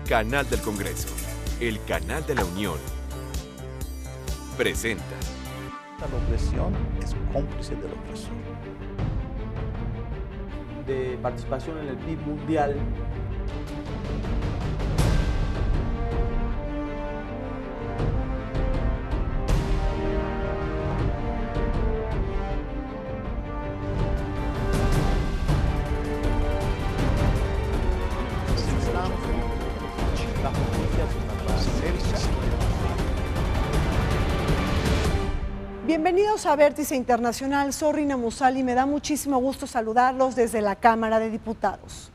Canal del Congreso, el canal de la Unión, presenta. La opresión es cómplice del opresor. De participación en el PIB mundial. Bienvenidos a Vértice Internacional, soy Rina Musali, me da muchísimo gusto saludarlos desde la Cámara de Diputados.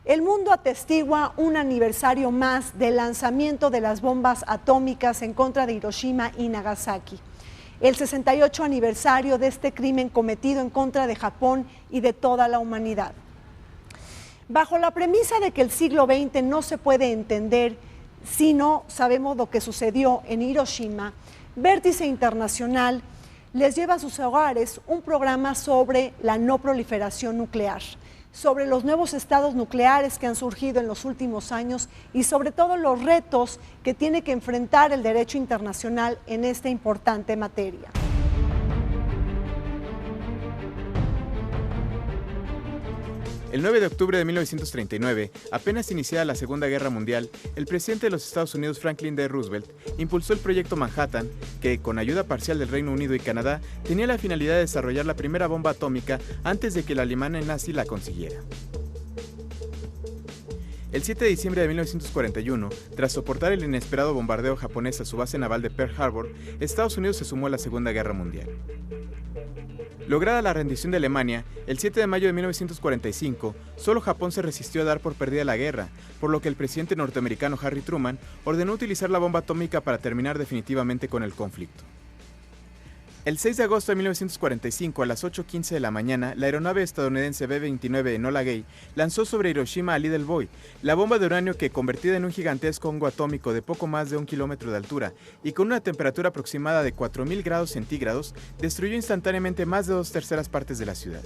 El mundo atestigua un aniversario más del lanzamiento de las bombas atómicas en contra de Hiroshima y Nagasaki. El 68 aniversario de este crimen cometido en contra de Japón y de toda la humanidad. Bajo la premisa de que el siglo XX no se puede entender si no sabemos lo que sucedió en Hiroshima, Vértice Internacional les lleva a sus hogares un programa sobre la no proliferación nuclear, sobre los nuevos estados nucleares que han surgido en los últimos años y sobre todo los retos que tiene que enfrentar el derecho internacional en esta importante materia. El 9 de octubre de 1939, apenas iniciada la Segunda Guerra Mundial, el presidente de los Estados Unidos, Franklin D. Roosevelt, impulsó el Proyecto Manhattan, que, con ayuda parcial del Reino Unido y Canadá, tenía la finalidad de desarrollar la primera bomba atómica antes de que la Alemania nazi la consiguiera. El 7 de diciembre de 1941, tras soportar el inesperado bombardeo japonés a su base naval de Pearl Harbor, Estados Unidos se sumó a la Segunda Guerra Mundial. Lograda la rendición de Alemania, el 7 de mayo de 1945, solo Japón se resistió a dar por perdida la guerra, por lo que el presidente norteamericano Harry Truman ordenó utilizar la bomba atómica para terminar definitivamente con el conflicto. El 6 de agosto de 1945, a las 8:15 de la mañana, la aeronave estadounidense B-29 Enola Gay lanzó sobre Hiroshima a Little Boy, la bomba de uranio que, convertida en un gigantesco hongo atómico de poco más de 1 kilómetro de altura y con una temperatura aproximada de 4000 grados centígrados, destruyó instantáneamente más de 2/3 partes de la ciudad.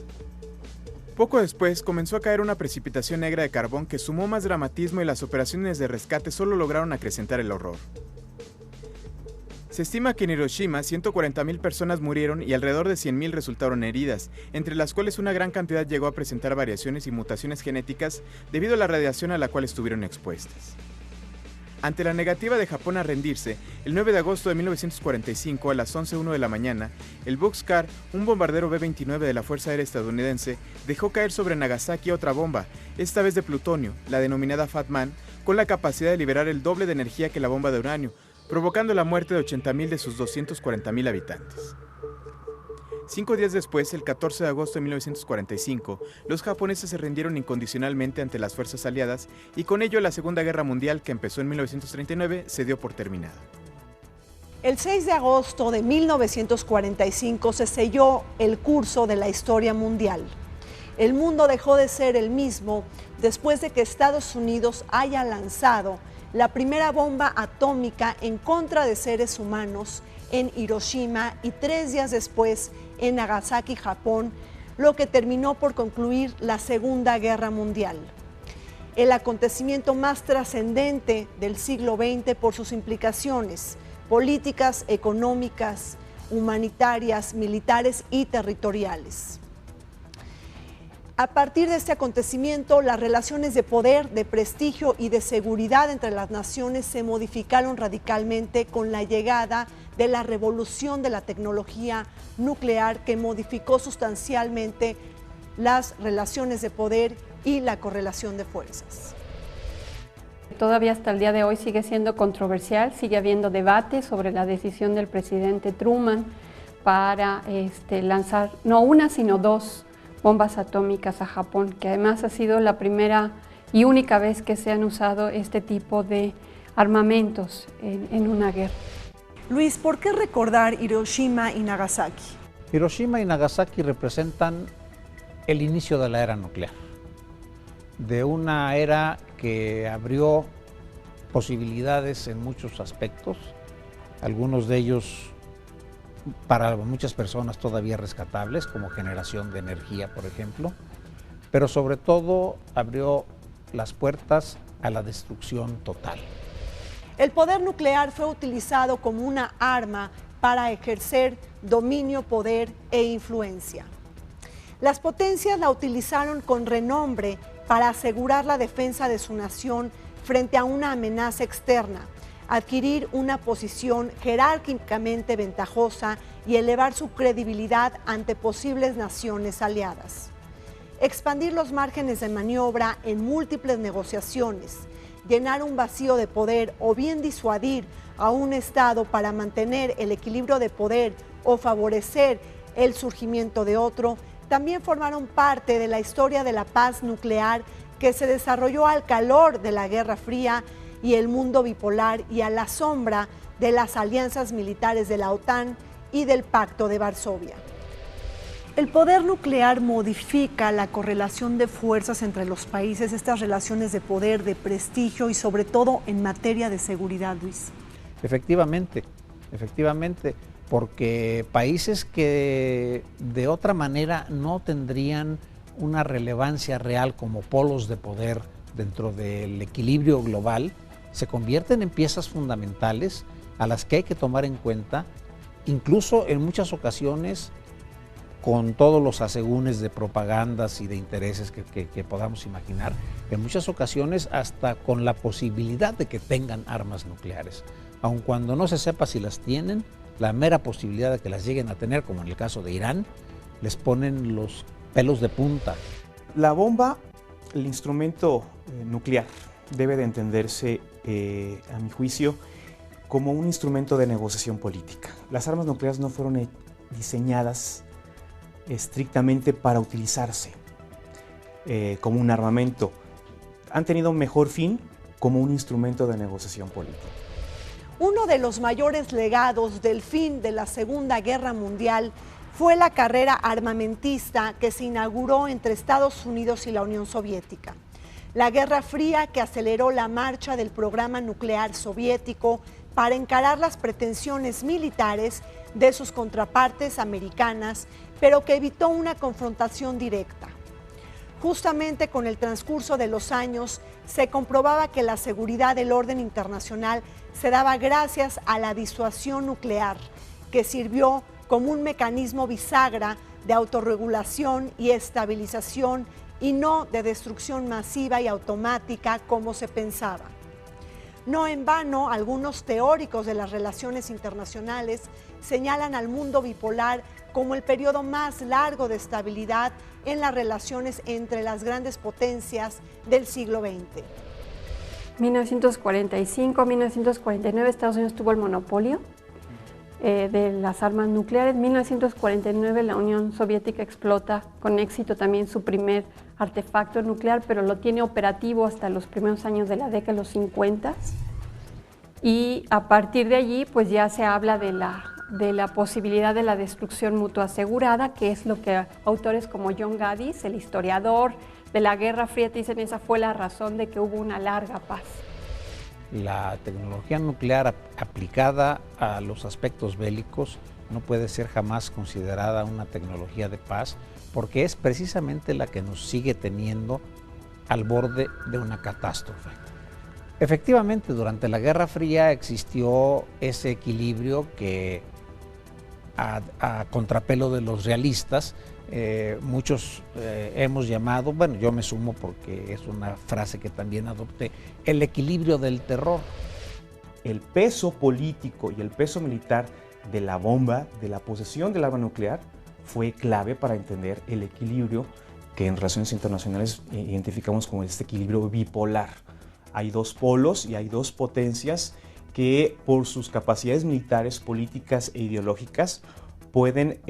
Poco después, comenzó a caer una precipitación negra de carbón que sumó más dramatismo y las operaciones de rescate solo lograron acrecentar el horror. Se estima que en Hiroshima 140,000 personas murieron y alrededor de 100,000 resultaron heridas, entre las cuales una gran cantidad llegó a presentar variaciones y mutaciones genéticas debido a la radiación a la cual estuvieron expuestas. Ante la negativa de Japón a rendirse, el 9 de agosto de 1945 a las 11:01 de la mañana, el Bockscar, un bombardero B-29 de la Fuerza Aérea estadounidense, dejó caer sobre Nagasaki otra bomba, esta vez de plutonio, la denominada Fat Man, con la capacidad de liberar el doble de energía que la bomba de uranio, provocando la muerte de 80,000 de sus 240,000 habitantes. 5 días después, el 14 de agosto de 1945, los japoneses se rindieron incondicionalmente ante las fuerzas aliadas y con ello la Segunda Guerra Mundial, que empezó en 1939, se dio por terminada. El 6 de agosto de 1945 se selló el curso de la historia mundial. El mundo dejó de ser el mismo después de que Estados Unidos haya lanzado la primera bomba atómica en contra de seres humanos en Hiroshima y 3 días después en Nagasaki, Japón, lo que terminó por concluir la Segunda Guerra Mundial. El acontecimiento más trascendente del siglo XX por sus implicaciones políticas, económicas, humanitarias, militares y territoriales. A partir de este acontecimiento, las relaciones de poder, de prestigio y de seguridad entre las naciones se modificaron radicalmente con la llegada de la revolución de la tecnología nuclear que modificó sustancialmente las relaciones de poder y la correlación de fuerzas. Todavía hasta el día de hoy sigue siendo controversial, sigue habiendo debate sobre la decisión del presidente Truman para lanzar no una sino 2 bombas atómicas a Japón, que además ha sido la primera y única vez que se han usado este tipo de armamentos en una guerra. Luis, ¿por qué recordar Hiroshima y Nagasaki? Hiroshima y Nagasaki representan el inicio de la era nuclear, de una era que abrió posibilidades en muchos aspectos, algunos de ellos para muchas personas todavía rescatables, como generación de energía, por ejemplo, pero sobre todo abrió las puertas a la destrucción total. El poder nuclear fue utilizado como una arma para ejercer dominio, poder e influencia. Las potencias la utilizaron con renombre para asegurar la defensa de su nación frente a una amenaza externa, adquirir una posición jerárquicamente ventajosa y elevar su credibilidad ante posibles naciones aliadas. Expandir los márgenes de maniobra en múltiples negociaciones, llenar un vacío de poder o bien disuadir a un Estado para mantener el equilibrio de poder o favorecer el surgimiento de otro, también formaron parte de la historia de la paz nuclear que se desarrolló al calor de la Guerra Fría y el mundo bipolar y a la sombra de las alianzas militares de la OTAN y del Pacto de Varsovia. El poder nuclear modifica la correlación de fuerzas entre los países, estas relaciones de poder, de prestigio y sobre todo en materia de seguridad, Luis. Efectivamente, porque países que de otra manera no tendrían una relevancia real como polos de poder dentro del equilibrio global, se convierten en piezas fundamentales a las que hay que tomar en cuenta, incluso en muchas ocasiones con todos los asegúnes de propagandas y de intereses que podamos imaginar, en muchas ocasiones hasta con la posibilidad de que tengan armas nucleares. Aun cuando no se sepa si las tienen, la mera posibilidad de que las lleguen a tener, como en el caso de Irán, les ponen los pelos de punta. La bomba, el instrumento nuclear, debe de entenderse, a mi juicio, como un instrumento de negociación política. Las armas nucleares no fueron diseñadas estrictamente para utilizarse como un armamento. Han tenido un mejor fin como un instrumento de negociación política. Uno de los mayores legados del fin de la Segunda Guerra Mundial fue la carrera armamentista que se inauguró entre Estados Unidos y la Unión Soviética. La Guerra Fría que aceleró la marcha del programa nuclear soviético para encarar las pretensiones militares de sus contrapartes americanas, pero que evitó una confrontación directa. Justamente con el transcurso de los años, se comprobaba que la seguridad del orden internacional se daba gracias a la disuasión nuclear, que sirvió como un mecanismo bisagra de autorregulación y estabilización y no de destrucción masiva y automática como se pensaba. No en vano, algunos teóricos de las relaciones internacionales señalan al mundo bipolar como el periodo más largo de estabilidad en las relaciones entre las grandes potencias del siglo XX. 1945-1949 Estados Unidos tuvo el monopolio de las armas nucleares. En 1949 la Unión Soviética explota con éxito también su primer artefacto nuclear, pero lo tiene operativo hasta los primeros años de la década de los 50. Y a partir de allí pues ya se habla de la posibilidad de la destrucción mutua asegurada, que es lo que autores como John Gaddis, el historiador de la Guerra Fría, te dicen esa fue la razón de que hubo una larga paz. La tecnología nuclear aplicada a los aspectos bélicos no puede ser jamás considerada una tecnología de paz, porque es precisamente la que nos sigue teniendo al borde de una catástrofe. Efectivamente, durante la Guerra Fría existió ese equilibrio que, a contrapelo de los realistas, muchos hemos llamado, bueno, yo me sumo porque es una frase que también adopté, el equilibrio del terror. El peso político y el peso militar de la bomba, de la posesión del arma nuclear, fue clave para entender el equilibrio que en relaciones internacionales identificamos como este equilibrio bipolar. Hay dos polos y hay dos potencias que por sus capacidades militares, políticas e ideológicas pueden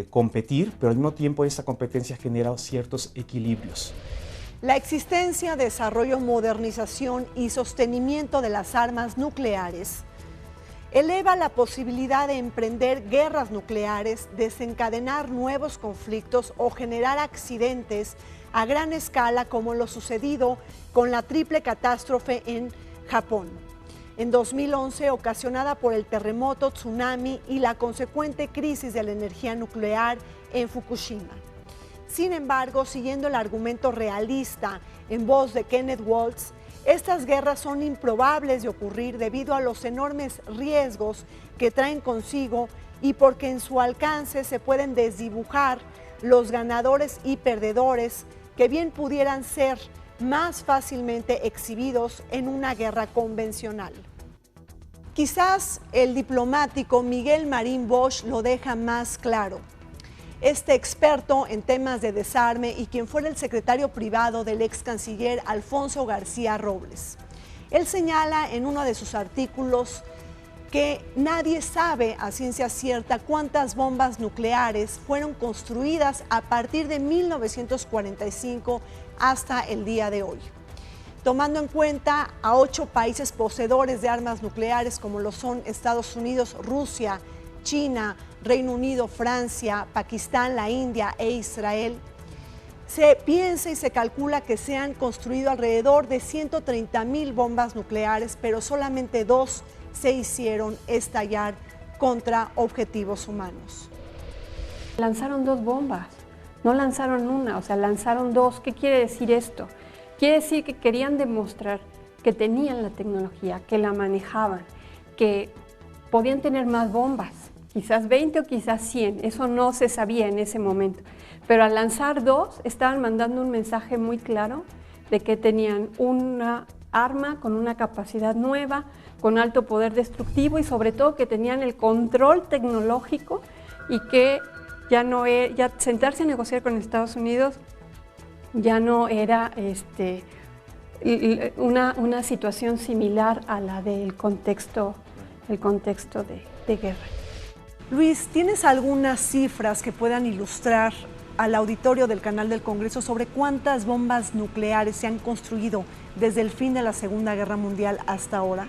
competir, pero al mismo tiempo esta competencia genera ciertos equilibrios. La existencia, desarrollo, modernización y sostenimiento de las armas nucleares eleva la posibilidad de emprender guerras nucleares, desencadenar nuevos conflictos o generar accidentes a gran escala como lo sucedido con la triple catástrofe en Japón. En 2011, ocasionada por el terremoto, tsunami y la consecuente crisis de la energía nuclear en Fukushima. Sin embargo, siguiendo el argumento realista en voz de Kenneth Waltz, Estas guerras son improbables de ocurrir debido a los enormes riesgos que traen consigo y porque en su alcance se pueden desdibujar los ganadores y perdedores que bien pudieran ser más fácilmente exhibidos en una guerra convencional. Quizás el diplomático Miguel Marín Bosch lo deja más claro. Este experto en temas de desarme y quien fuera el secretario privado del ex canciller Alfonso García Robles. Él señala en uno de sus artículos que nadie sabe a ciencia cierta cuántas bombas nucleares fueron construidas a partir de 1945 hasta el día de hoy. Tomando en cuenta a 8 países poseedores de armas nucleares como lo son Estados Unidos, Rusia, China, Reino Unido, Francia, Pakistán, la India e Israel, se piensa y se calcula que se han construido alrededor de 130,000 bombas nucleares, pero solamente 2 se hicieron estallar contra objetivos humanos. Lanzaron 2 bombas, no lanzaron una, o sea, lanzaron 2. ¿Qué quiere decir esto? Quiere decir que querían demostrar que tenían la tecnología, que la manejaban, que podían tener más bombas, quizás 20 o quizás 100, eso no se sabía en ese momento. Pero al lanzar 2, estaban mandando un mensaje muy claro de que tenían una arma con una capacidad nueva, con alto poder destructivo y sobre todo que tenían el control tecnológico y que ya sentarse a negociar con Estados Unidos ya no era una situación similar a la del contexto de guerra. Luis, ¿tienes algunas cifras que puedan ilustrar al auditorio del canal del Congreso sobre cuántas bombas nucleares se han construido desde el fin de la Segunda Guerra Mundial hasta ahora?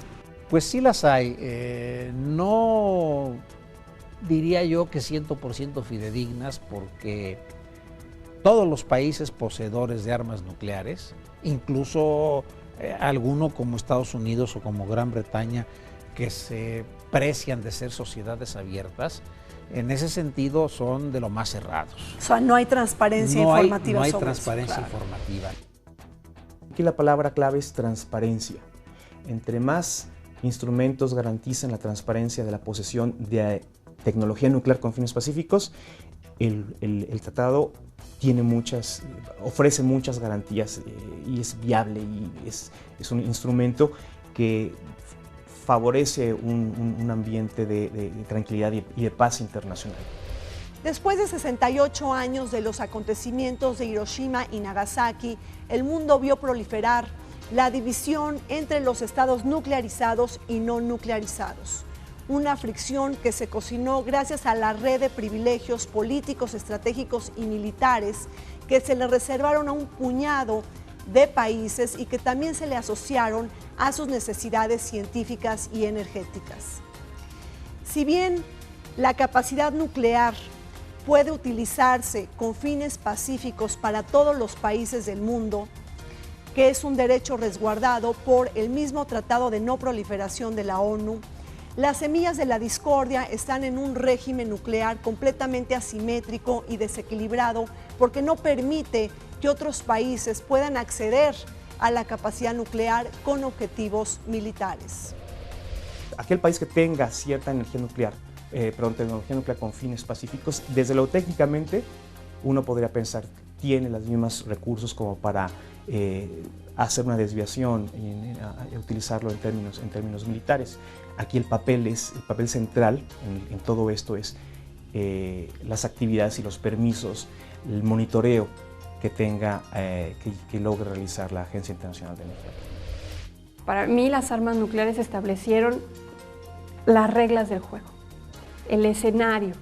Pues sí las hay. No diría yo que 100% fidedignas, porque todos los países poseedores de armas nucleares, incluso alguno como Estados Unidos o como Gran Bretaña, que se precian de ser sociedades abiertas, en ese sentido son de lo más cerrados. O sea, no hay transparencia informativa no hay sobre transparencia eso, claro. informativa. Aquí la palabra clave es transparencia. Entre más instrumentos garanticen la transparencia de la posesión de tecnología nuclear con fines pacíficos, el tratado ofrece muchas garantías y es viable y es un instrumento que favorece un ambiente de tranquilidad y de paz internacional. Después de 68 años de los acontecimientos de Hiroshima y Nagasaki, el mundo vio proliferar la división entre los estados nuclearizados y no nuclearizados. Una fricción que se cocinó gracias a la red de privilegios políticos, estratégicos y militares que se le reservaron a un puñado de países y que también se le asociaron a sus necesidades científicas y energéticas. Si bien la capacidad nuclear puede utilizarse con fines pacíficos para todos los países del mundo, que es un derecho resguardado por el mismo Tratado de No Proliferación de la ONU, las semillas de la discordia están en un régimen nuclear completamente asimétrico y desequilibrado porque no permite que otros países puedan acceder a la capacidad nuclear con objetivos militares. Aquel país que tenga cierta tecnología nuclear con fines pacíficos, desde lo técnicamente uno podría pensar tiene los mismos recursos como para hacer una desviación y utilizarlo en términos militares. Aquí el papel central en todo esto es las actividades y los permisos, el monitoreo que tenga, que logre realizar la Agencia Internacional de Energía. Para mí las armas nucleares establecieron las reglas del juego, el escenario,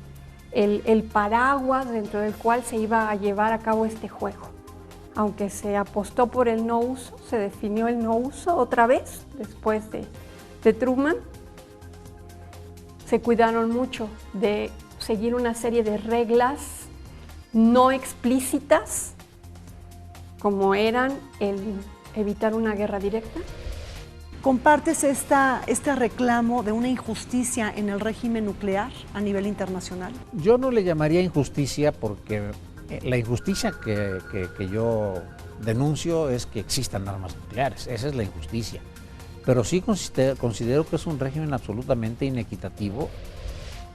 el paraguas dentro del cual se iba a llevar a cabo este juego. Aunque se apostó por el no uso, se definió el no uso otra vez después de Truman, se cuidaron mucho de seguir una serie de reglas no explícitas, como eran el evitar una guerra directa. ¿Compartes este reclamo de una injusticia en el régimen nuclear a nivel internacional? Yo no le llamaría injusticia, porque la injusticia que yo denuncio es que existan armas nucleares, esa es la injusticia. Pero sí considero que es un régimen absolutamente inequitativo.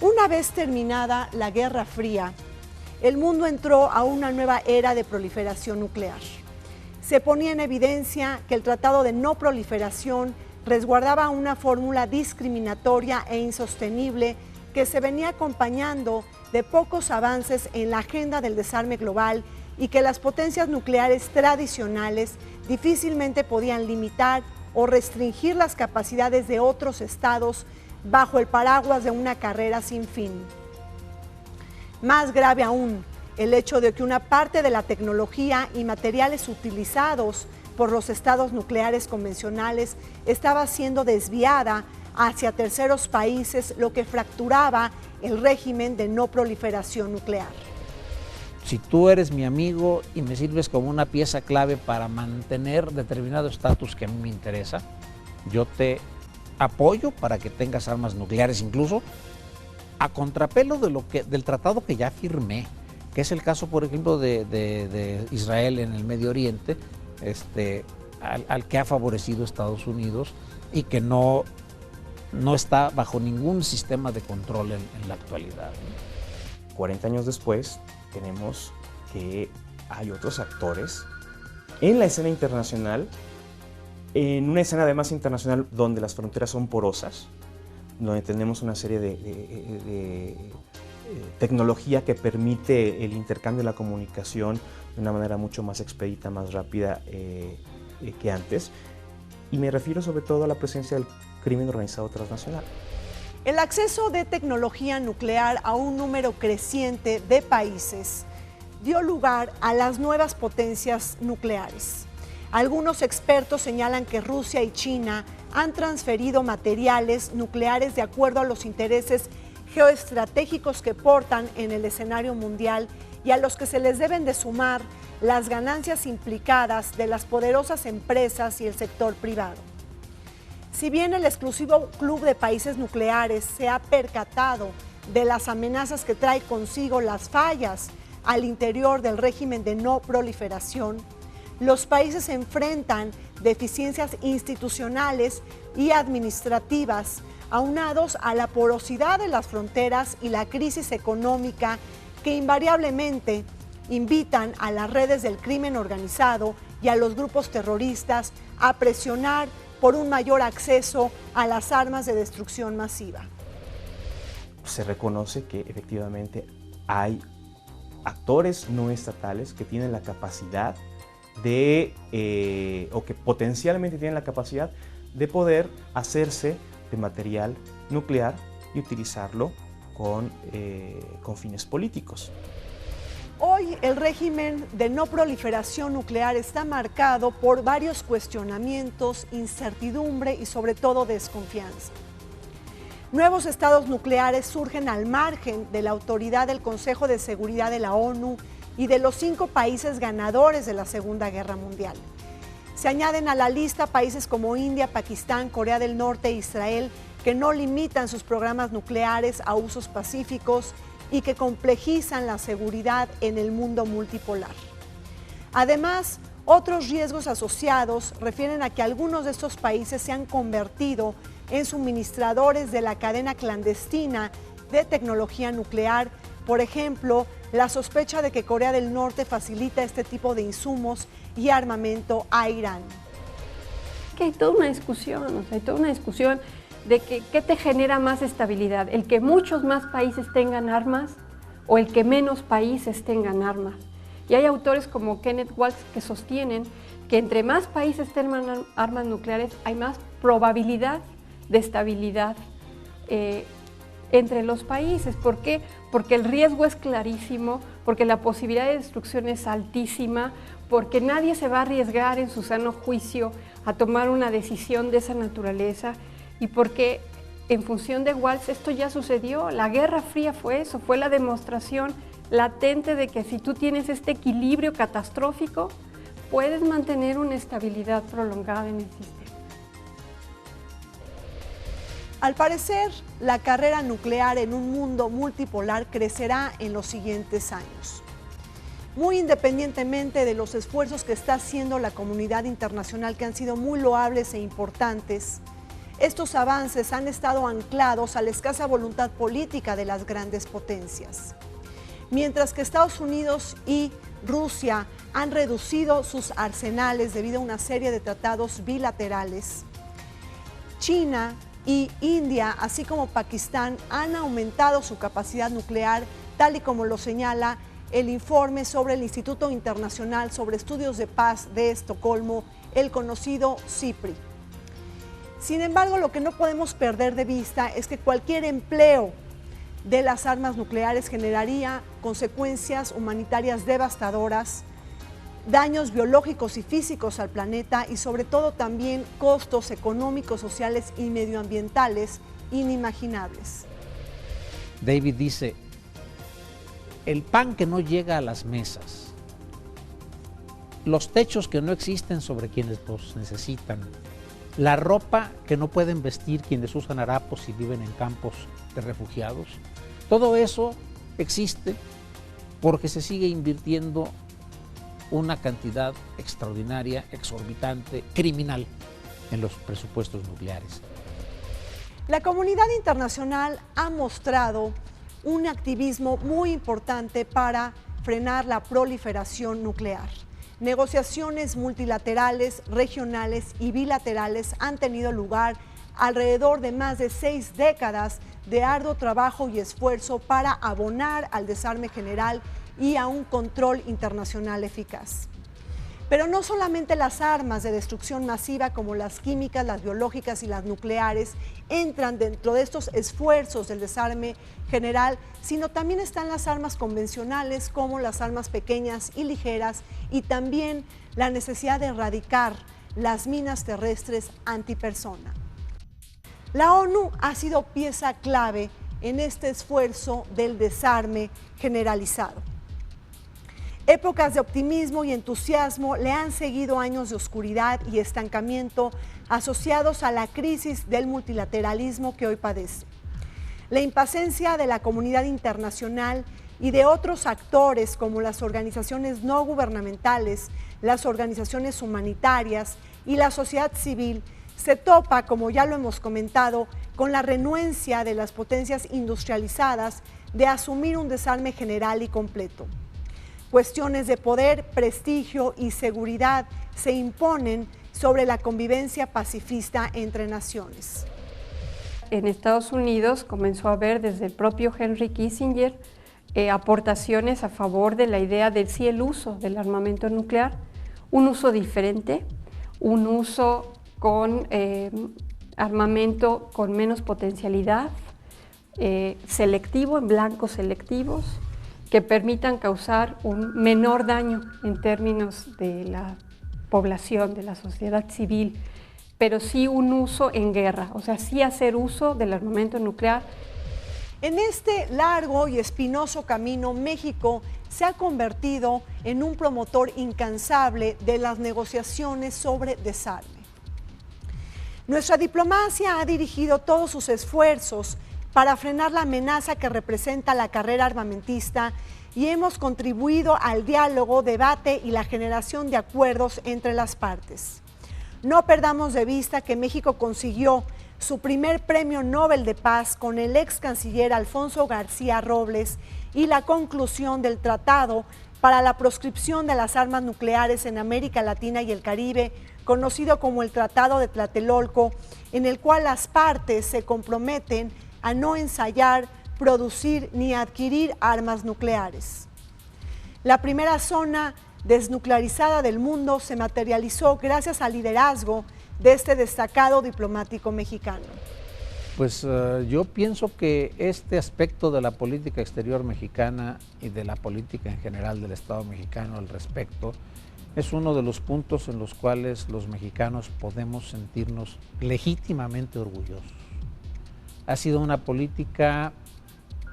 Una vez terminada la Guerra Fría, el mundo entró a una nueva era de proliferación nuclear. Se ponía en evidencia que el Tratado de No Proliferación resguardaba una fórmula discriminatoria e insostenible que se venía acompañando de pocos avances en la agenda del desarme global y que las potencias nucleares tradicionales difícilmente podían limitar o restringir las capacidades de otros estados bajo el paraguas de una carrera sin fin. Más grave aún, el hecho de que una parte de la tecnología y materiales utilizados por los estados nucleares convencionales estaba siendo desviada hacia terceros países, lo que fracturaba el régimen de no proliferación nuclear. Si tú eres mi amigo y me sirves como una pieza clave para mantener determinado estatus que a mí me interesa, yo te apoyo para que tengas armas nucleares, incluso a contrapelo del tratado que ya firmé, que es el caso, por ejemplo, de Israel en el Medio Oriente, al que ha favorecido Estados Unidos y que no está bajo ningún sistema de control en la actualidad, ¿no? 40 años después, tenemos que hay otros actores en la escena internacional, en una escena además internacional donde las fronteras son porosas, donde tenemos una serie de tecnología que permite el intercambio de la comunicación de una manera mucho más expedita, más rápida que antes. Y me refiero sobre todo a la presencia del crimen organizado transnacional. El acceso de tecnología nuclear a un número creciente de países dio lugar a las nuevas potencias nucleares. Algunos expertos señalan que Rusia y China han transferido materiales nucleares de acuerdo a los intereses geoestratégicos que portan en el escenario mundial y a los que se les deben de sumar las ganancias implicadas de las poderosas empresas y el sector privado. Si bien el exclusivo club de países nucleares se ha percatado de las amenazas que trae consigo las fallas al interior del régimen de no proliferación, los países enfrentan deficiencias institucionales y administrativas aunados a la porosidad de las fronteras y la crisis económica que invariablemente invitan a las redes del crimen organizado y a los grupos terroristas a presionar por un mayor acceso a las armas de destrucción masiva. Se reconoce que efectivamente hay actores no estatales que tienen la capacidad o que potencialmente tienen la capacidad de poder hacerse de material nuclear y utilizarlo con fines políticos. Hoy el régimen de no proliferación nuclear está marcado por varios cuestionamientos, incertidumbre y sobre todo desconfianza. Nuevos estados nucleares surgen al margen de la autoridad del Consejo de Seguridad de la ONU y de los 5 países ganadores de la Segunda Guerra Mundial. Se añaden a la lista países como India, Pakistán, Corea del Norte e Israel, que no limitan sus programas nucleares a usos pacíficos y que complejizan la seguridad en el mundo multipolar. Además, otros riesgos asociados refieren a que algunos de estos países se han convertido en suministradores de la cadena clandestina de tecnología nuclear. Por ejemplo, la sospecha de que Corea del Norte facilita este tipo de insumos y armamento a Irán. Que hay toda una discusión, de que qué te genera más estabilidad, el que muchos más países tengan armas o el que menos países tengan armas. Y hay autores como Kenneth Waltz que sostienen que entre más países tengan armas nucleares hay más probabilidad de estabilidad entre los países. ¿Por qué? Porque el riesgo es clarísimo, porque la posibilidad de destrucción es altísima, porque nadie se va a arriesgar en su sano juicio a tomar una decisión de esa naturaleza y porque en función de Waltz esto ya sucedió. La Guerra Fría fue eso, fue la demostración latente de que si tú tienes este equilibrio catastrófico, puedes mantener una estabilidad prolongada en el sistema. Al parecer, la carrera nuclear en un mundo multipolar crecerá en los siguientes años. Muy independientemente de los esfuerzos que está haciendo la comunidad internacional, que han sido muy loables e importantes, estos avances han estado anclados a la escasa voluntad política de las grandes potencias. Mientras que Estados Unidos y Rusia han reducido sus arsenales debido a una serie de tratados bilaterales, China y India, así como Pakistán, han aumentado su capacidad nuclear, tal y como lo señala el informe sobre el Instituto Internacional sobre Estudios de Paz de Estocolmo, el conocido CIPRI. Sin embargo, lo que no podemos perder de vista es que cualquier empleo de las armas nucleares generaría consecuencias humanitarias devastadoras, daños biológicos y físicos al planeta y sobre todo también costos económicos, sociales y medioambientales inimaginables. David dice, el pan que no llega a las mesas, los techos que no existen sobre quienes los necesitan, la ropa que no pueden vestir quienes usan harapos y viven en campos de refugiados, todo eso existe porque se sigue invirtiendo una cantidad extraordinaria, exorbitante, criminal en los presupuestos nucleares. La comunidad internacional ha mostrado un activismo muy importante para frenar la proliferación nuclear. Negociaciones multilaterales, regionales y bilaterales han tenido lugar alrededor de más de 6 décadas de arduo trabajo y esfuerzo para abonar al desarme general y a un control internacional eficaz. Pero no solamente las armas de destrucción masiva como las químicas, las biológicas y las nucleares entran dentro de estos esfuerzos del desarme general, sino también están las armas convencionales como las armas pequeñas y ligeras y también la necesidad de erradicar las minas terrestres antipersona. La ONU ha sido pieza clave en este esfuerzo del desarme generalizado. Épocas de optimismo y entusiasmo le han seguido años de oscuridad y estancamiento asociados a la crisis del multilateralismo que hoy padece. La impaciencia de la comunidad internacional y de otros actores como las organizaciones no gubernamentales, las organizaciones humanitarias y la sociedad civil se topa, como ya lo hemos comentado, con la renuencia de las potencias industrializadas de asumir un desarme general y completo. Cuestiones de poder, prestigio y seguridad se imponen sobre la convivencia pacifista entre naciones. En Estados Unidos comenzó a haber desde el propio Henry Kissinger aportaciones a favor de la idea del sí el uso del armamento nuclear, un uso diferente, un uso con armamento con menos potencialidad, selectivo, en blancos selectivos, que permitan causar un menor daño en términos de la población, de la sociedad civil, pero sí un uso en guerra, o sea, sí hacer uso del armamento nuclear. En este largo y espinoso camino, México se ha convertido en un promotor incansable de las negociaciones sobre desarme. Nuestra diplomacia ha dirigido todos sus esfuerzos para frenar la amenaza que representa la carrera armamentista y hemos contribuido al diálogo, debate y la generación de acuerdos entre las partes. No perdamos de vista que México consiguió su primer premio Nobel de Paz con el ex canciller Alfonso García Robles y la conclusión del Tratado para la proscripción de las armas nucleares en América Latina y el Caribe, conocido como el Tratado de Tlatelolco, en el cual las partes se comprometen a no ensayar, producir ni adquirir armas nucleares. La primera zona desnuclearizada del mundo se materializó gracias al liderazgo de este destacado diplomático mexicano. Pues yo pienso que este aspecto de la política exterior mexicana y de la política en general del Estado mexicano al respecto es uno de los puntos en los cuales los mexicanos podemos sentirnos legítimamente orgullosos. Ha sido una política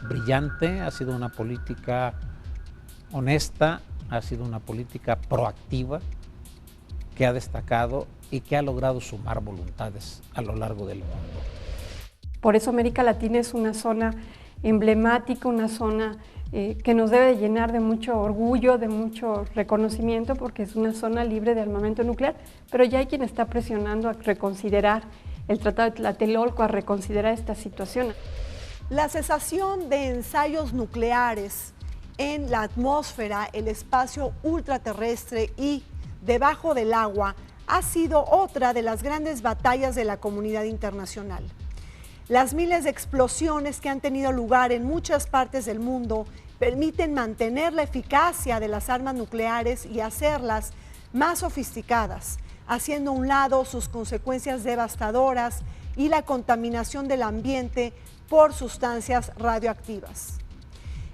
brillante, ha sido una política honesta, ha sido una política proactiva que ha destacado y que ha logrado sumar voluntades a lo largo del mundo. Por eso América Latina es una zona emblemática, una zona que nos debe llenar de mucho orgullo, de mucho reconocimiento, porque es una zona libre de armamento nuclear, pero ya hay quien está presionando a reconsiderar el Tratado de Tlatelolco, a reconsiderar esta situación. La cesación de ensayos nucleares en la atmósfera, el espacio ultraterrestre y debajo del agua ha sido otra de las grandes batallas de la comunidad internacional. Las miles de explosiones que han tenido lugar en muchas partes del mundo permiten mantener la eficacia de las armas nucleares y hacerlas más sofisticadas, haciendo a un lado sus consecuencias devastadoras y la contaminación del ambiente por sustancias radioactivas.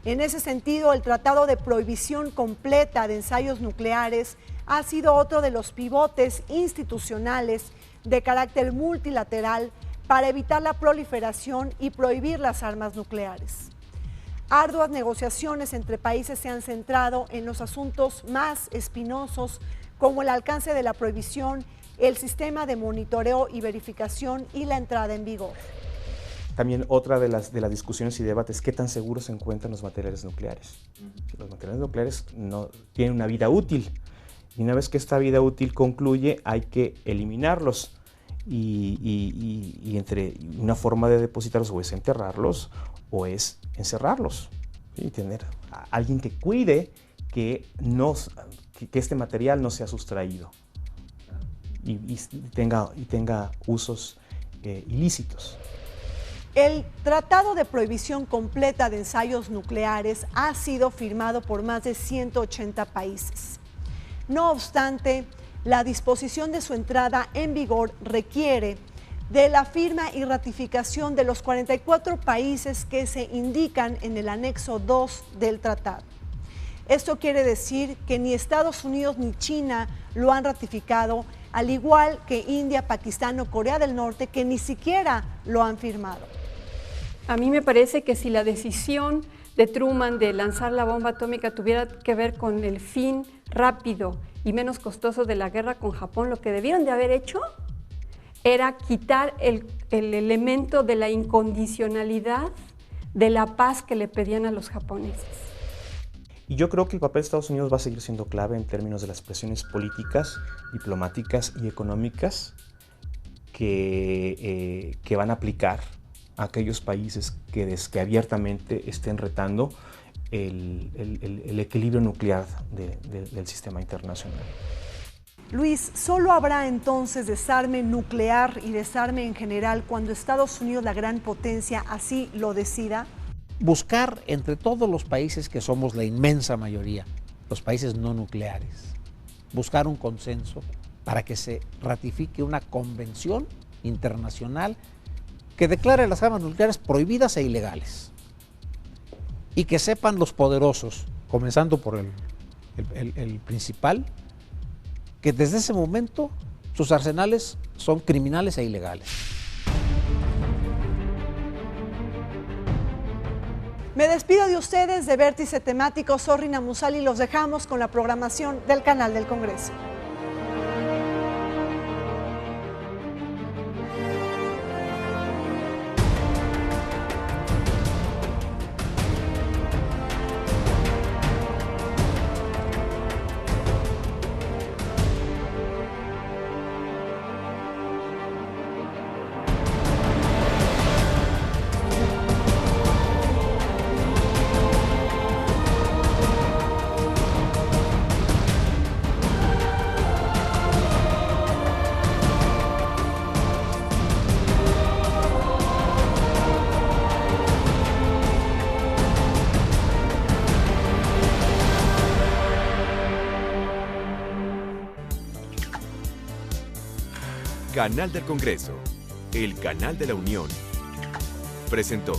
En ese sentido, el Tratado de Prohibición Completa de Ensayos Nucleares ha sido otro de los pivotes institucionales de carácter multilateral para evitar la proliferación y prohibir las armas nucleares. Arduas negociaciones entre países se han centrado en los asuntos más espinosos, como el alcance de la prohibición, el sistema de monitoreo y verificación y la entrada en vigor. También otra de las discusiones y debates, ¿qué tan seguros se encuentran los materiales nucleares? Los materiales nucleares no tienen una vida útil, y una vez que esta vida útil concluye, hay que eliminarlos. Y entre una forma de depositarlos o es enterrarlos o es encerrarlos, ¿sí? Tener a alguien que cuide que este material no sea sustraído y tenga usos ilícitos. El Tratado de Prohibición Completa de Ensayos Nucleares ha sido firmado por más de 180 países. No obstante, la disposición de su entrada en vigor requiere de la firma y ratificación de los 44 países que se indican en el anexo 2 del tratado. Esto quiere decir que ni Estados Unidos ni China lo han ratificado, al igual que India, Pakistán o Corea del Norte, que ni siquiera lo han firmado. A mí me parece que si la decisión de Truman de lanzar la bomba atómica tuviera que ver con el fin rápido y menos costoso de la guerra con Japón, lo que debieron de haber hecho era quitar el elemento de la incondicionalidad de la paz que le pedían a los japoneses. Y yo creo que el papel de Estados Unidos va a seguir siendo clave en términos de las presiones políticas, diplomáticas y económicas que van a aplicar a aquellos países que abiertamente estén retando el equilibrio nuclear del sistema internacional. Luis, ¿solo habrá entonces desarme nuclear y desarme en general cuando Estados Unidos, la gran potencia, así lo decida? Buscar entre todos los países que somos la inmensa mayoría, los países no nucleares, buscar un consenso para que se ratifique una convención internacional que declare las armas nucleares prohibidas e ilegales. Y que sepan los poderosos, comenzando por el principal, que desde ese momento sus arsenales son criminales e ilegales. Me despido de ustedes de Vértice Temático, Zorri Namusali, y los dejamos con la programación del canal del Congreso. Canal del Congreso, el canal de la Unión, presentó.